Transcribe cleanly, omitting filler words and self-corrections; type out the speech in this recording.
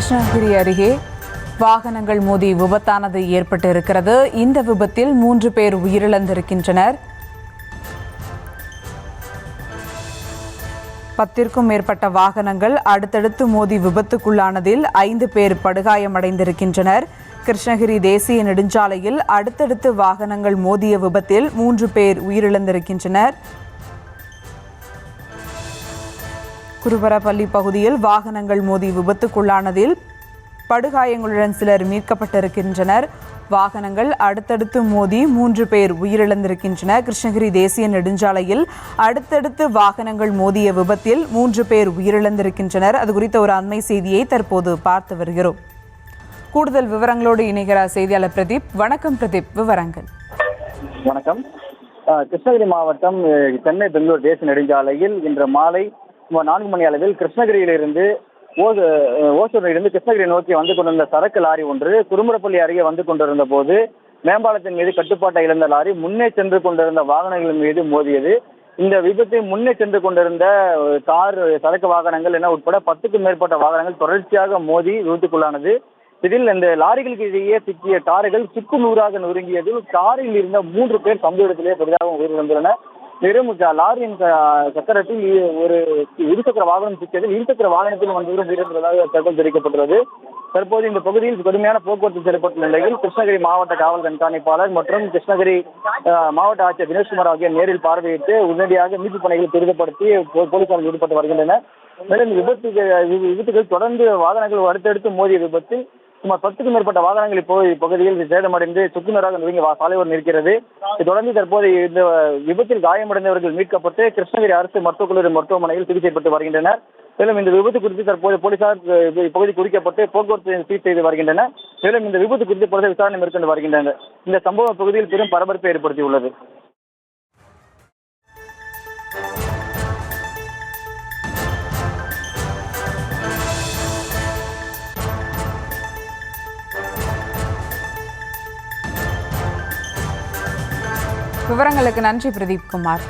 கிருஷ்ணகிரி அருகே வாகனங்கள் மோதி விபத்தானது ஏற்பட்டு இருக்கிறது. இந்த விபத்தில் 3 பேர் உயிரிழந்திருக்கின்றனர். 10க்கும் மேற்பட்ட வாகனங்கள் அடுத்தடுத்து மோதி விபத்துக்குள்ளானதில் 5 பேர் படுகாயமடைந்திருக்கின்றனர். கிருஷ்ணகிரி தேசிய நெடுஞ்சாலையில் அடுத்தடுத்து வாகனங்கள் மோதிய விபத்தில் 3 பேர் உயிரிழந்திருக்கின்றனர். குருபரப்பள்ளி பகுதியில் வாகனங்கள் மோதி விபத்துக்குள்ளானதில் படுகாயங்களுடன் சிலர் மீட்கப்பட்டிருக்கின்றனர். வாகனங்கள் அடுத்தடுத்து மோதி 3 பேர் உயிரிழந்திருக்கின்றனர். கிருஷ்ணகிரி தேசிய நெடுஞ்சாலையில் அடுத்தடுத்து வாகனங்கள் மோதிய விபத்தில் 3 பேர் உயிரிழந்திருக்கின்றனர். அது குறித்த ஒரு அண்மை செய்தியை தற்போது பார்த்து வருகிறோம். கூடுதல் விவரங்களோடு இணைகிறார் செய்தியாளர் பிரதீப். வணக்கம் பிரதீப், விவரங்கள். வணக்கம். கிருஷ்ணகிரி மாவட்டம் சென்னை பெங்களூர் தேசிய நெடுஞ்சாலையில் இன்று மாலை 4 மணி அளவில் கிருஷ்ணகிரியிலிருந்து ஓசூரிலிருந்து கிருஷ்ணகிரி நோக்கி வந்து கொண்டிருந்த சரக்கு லாரி ஒன்று குருமுரப்பள்ளி அருகே வந்து கொண்டிருந்த போது மேம்பாலத்தின் மீது கட்டுப்பாட்டை இழந்த லாரி முன்னே சென்று கொண்டிருந்த வாகனங்கள் மீது மோதியது. இந்த விபத்தில் முன்னே சென்று கொண்டிருந்த கார், சரக்கு வாகனங்கள் என உட்பட 10க்கும் மேற்பட்ட வாகனங்கள் தொடர்ச்சியாக மோதி விபத்துக்குள்ளானது. இதில் இந்த லாரிகளுக்கு இடையே சிக்கிய கார்கள் சுக்குநூறாக நொறுங்கியதில் காரில் இருந்த 3 பேர் சம்பவ இடத்திலேயே பெரிதாக உயிரிழந்துள்ளனர். வெறும் லாரியின் சக்கரத்தில் ஒரு இருசக்கர வாகனம் சிக்கியதில் இருசக்கர வாகனத்தில் வந்தவரும் உயிரிழந்ததாக தகவல் தெரிவிக்கப்பட்டுள்ளது. தற்போது இந்த பகுதியில் கடுமையான போக்குவரத்து ஏற்பட்டுள்ள நிலையில் கிருஷ்ணகிரி மாவட்ட காவல் கண்காணிப்பாளர் மற்றும் கிருஷ்ணகிரி மாவட்ட ஆட்சியர் தினேஷ்குமார் ஆகியோர் நேரில் பார்வையிட்டு உடனடியாக மீட்பு பணிகளை துரிதப்படுத்தி போலீசார் ஈடுபட்டு வருகின்றனர். மேலும் விபத்துகள் தொடர்ந்து வாகனங்கள் அடுத்தடுத்து மோதிய விபத்தில் சுமார் 10க்கும் மேற்பட்ட வாகனங்கள் இப்பகுதியில் சேதமடைந்து சுக்குநூறாக நெருங்கி சாலையோடு நிற்கிறது. தொடர்ந்து தற்போது இந்த விபத்தில் காயமடைந்தவர்கள் மீட்கப்பட்டு கிருஷ்ணகிரி அரசு மருத்துவக் கல்லூரி மருத்துவமனையில் சிகிச்சை பெற்று வருகின்றனர். மேலும் இந்த விபத்து குறித்து தற்போது போலீசார் இப்பகுதி குறிக்கப்பட்டு போக்குவரத்து சீர் செய்து வருகின்றனர். மேலும் இந்த விபத்து குறித்து போலீசார் விசாரணை மேற்கொண்டு வருகின்றனர். இந்த சம்பவ பகுதியில் பெரும் பரபரப்பை ஏற்படுத்தியுள்ளது. விவரங்களுக்கு நன்றி பிரதீப் குமார்.